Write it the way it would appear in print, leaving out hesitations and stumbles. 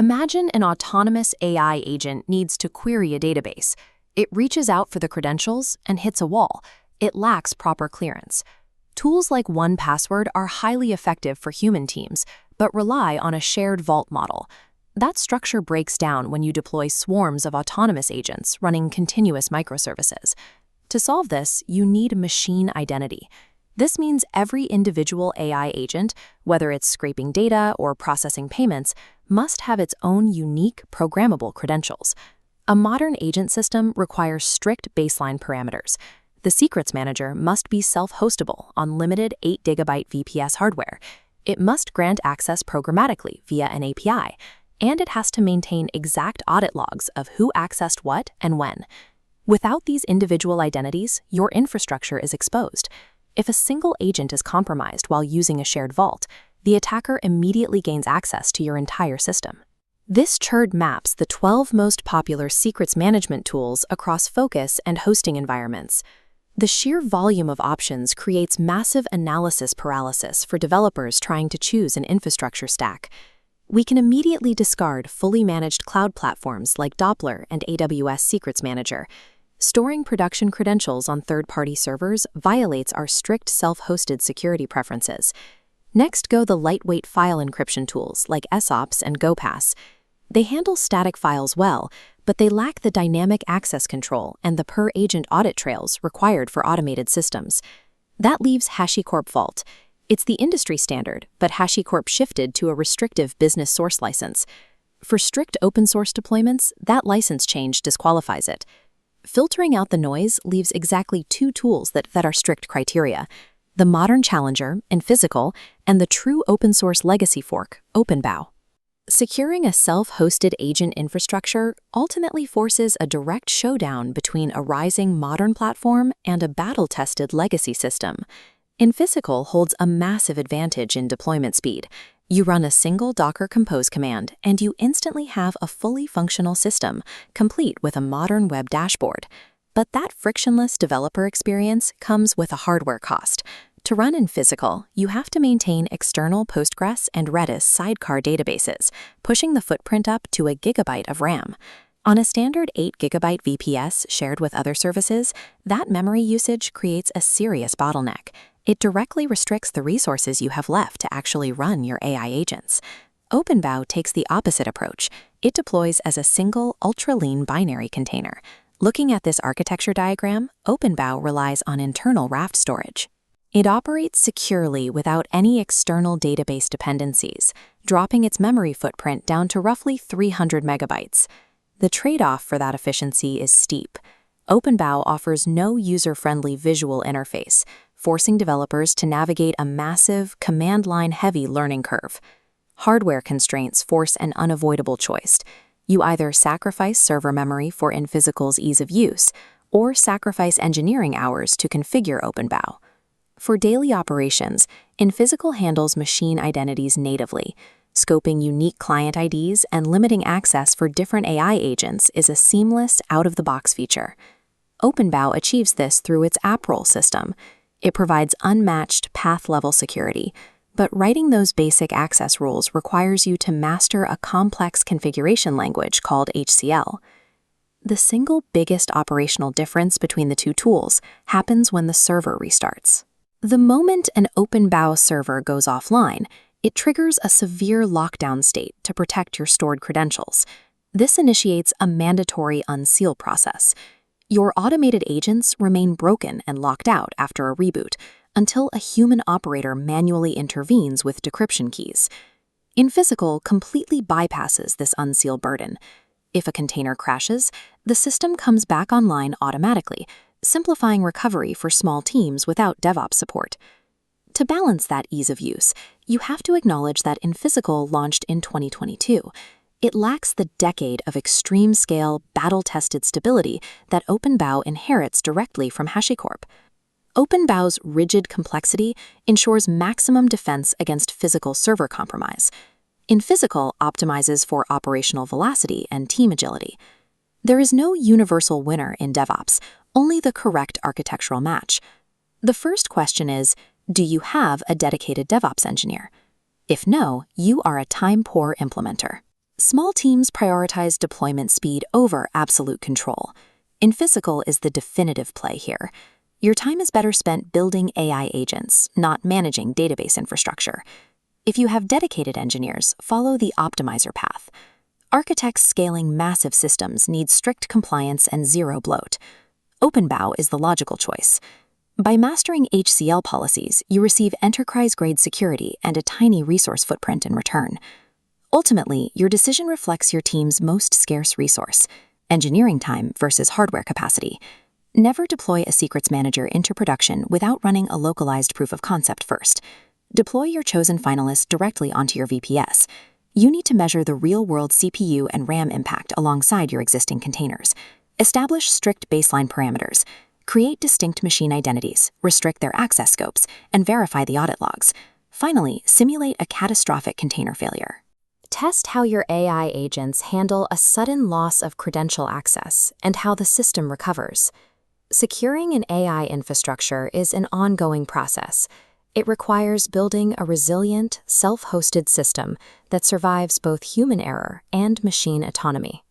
Imagine an autonomous AI agent needs to query a database. It reaches out for the credentials and hits a wall. It lacks proper clearance. Tools like 1Password are highly effective for human teams, but rely on a shared vault model. That structure breaks down when you deploy swarms of autonomous agents running continuous microservices. To solve this, you need machine identity. This means every individual AI agent, whether it's scraping data or processing payments, must have its own unique programmable credentials. A modern agent system requires strict baseline parameters. The secrets manager must be self-hostable on limited 8GB VPS hardware. It must grant access programmatically via an API, and it has to maintain exact audit logs of who accessed what and when. Without these individual identities, your infrastructure is exposed. If a single agent is compromised while using a shared vault, the attacker immediately gains access to your entire system. This chart maps the 12 most popular secrets management tools across focus and hosting environments. The sheer volume of options creates massive analysis paralysis for developers trying to choose an infrastructure stack. We can immediately discard fully managed cloud platforms like Doppler and AWS Secrets Manager. Storing production credentials on third-party servers violates our strict self-hosted security preferences. Next go the lightweight file encryption tools like SOPs and GoPass. They handle static files well, but they lack the dynamic access control and the per-agent audit trails required for automated systems. That leaves HashiCorp Vault. It's the industry standard, but HashiCorp shifted to a restrictive business source license. For strict open-source deployments, that license change disqualifies it. Filtering out the noise leaves exactly two tools that are strict criteria: the modern challenger, Infisical, and the true open-source legacy fork, OpenBao. Securing a self-hosted agent infrastructure ultimately forces a direct showdown between a rising modern platform and a battle-tested legacy system. Infisical holds a massive advantage in deployment speed. You run a single Docker Compose command, and you instantly have a fully functional system, complete with a modern web dashboard. But that frictionless developer experience comes with a hardware cost. To run Infisical, you have to maintain external Postgres and Redis sidecar databases, pushing the footprint up to a gigabyte of RAM. On a standard 8GB VPS shared with other services, that memory usage creates a serious bottleneck. It directly restricts the resources you have left to actually run your AI agents. OpenBao takes the opposite approach. It deploys as a single, ultra-lean binary container. Looking at this architecture diagram, OpenBao relies on internal raft storage. It operates securely without any external database dependencies, dropping its memory footprint down to roughly 300 megabytes. The trade-off for that efficiency is steep. OpenBao offers no user-friendly visual interface, forcing developers to navigate a massive, command-line-heavy learning curve. Hardware constraints force an unavoidable choice. You either sacrifice server memory for Infisical's ease of use, or sacrifice engineering hours to configure OpenBao. For daily operations, Infisical handles machine identities natively. Scoping unique client IDs and limiting access for different AI agents is a seamless, out-of-the-box feature. OpenBao achieves this through its app role system. It provides unmatched path-level security, but writing those basic access rules requires you to master a complex configuration language called HCL. The single biggest operational difference between the two tools happens when the server restarts. The moment an OpenBao server goes offline, it triggers a severe lockdown state to protect your stored credentials. This initiates a mandatory unseal process. Your automated agents remain broken and locked out after a reboot until a human operator manually intervenes with decryption keys. Infisical completely bypasses this unseal burden. If a container crashes, the system comes back online automatically, simplifying recovery for small teams without DevOps support. To balance that ease of use, you have to acknowledge that Infisical launched in 2022. It lacks the decade of extreme-scale, battle-tested stability that OpenBao inherits directly from HashiCorp. OpenBao's rigid complexity ensures maximum defense against physical server compromise. Infisical optimizes for operational velocity and team agility. There is no universal winner in DevOps, only the correct architectural match. The first question is, do you have a dedicated DevOps engineer? If no, you are a time-poor implementer. Small teams prioritize deployment speed over absolute control. Infisical is the definitive play here. Your time is better spent building AI agents, not managing database infrastructure. If you have dedicated engineers, follow the optimizer path. Architects scaling massive systems need strict compliance and zero bloat. OpenBao is the logical choice. By mastering HCL policies, you receive enterprise-grade security and a tiny resource footprint in return. Ultimately, your decision reflects your team's most scarce resource, engineering time versus hardware capacity. Never deploy a secrets manager into production without running a localized proof of concept first. Deploy your chosen finalist directly onto your VPS. You need to measure the real-world CPU and RAM impact alongside your existing containers. Establish strict baseline parameters. Create distinct machine identities, restrict their access scopes, and verify the audit logs. Finally, simulate a catastrophic container failure. Test how your AI agents handle a sudden loss of credential access and how the system recovers. Securing an AI infrastructure is an ongoing process. It requires building a resilient, self-hosted system that survives both human error and machine autonomy.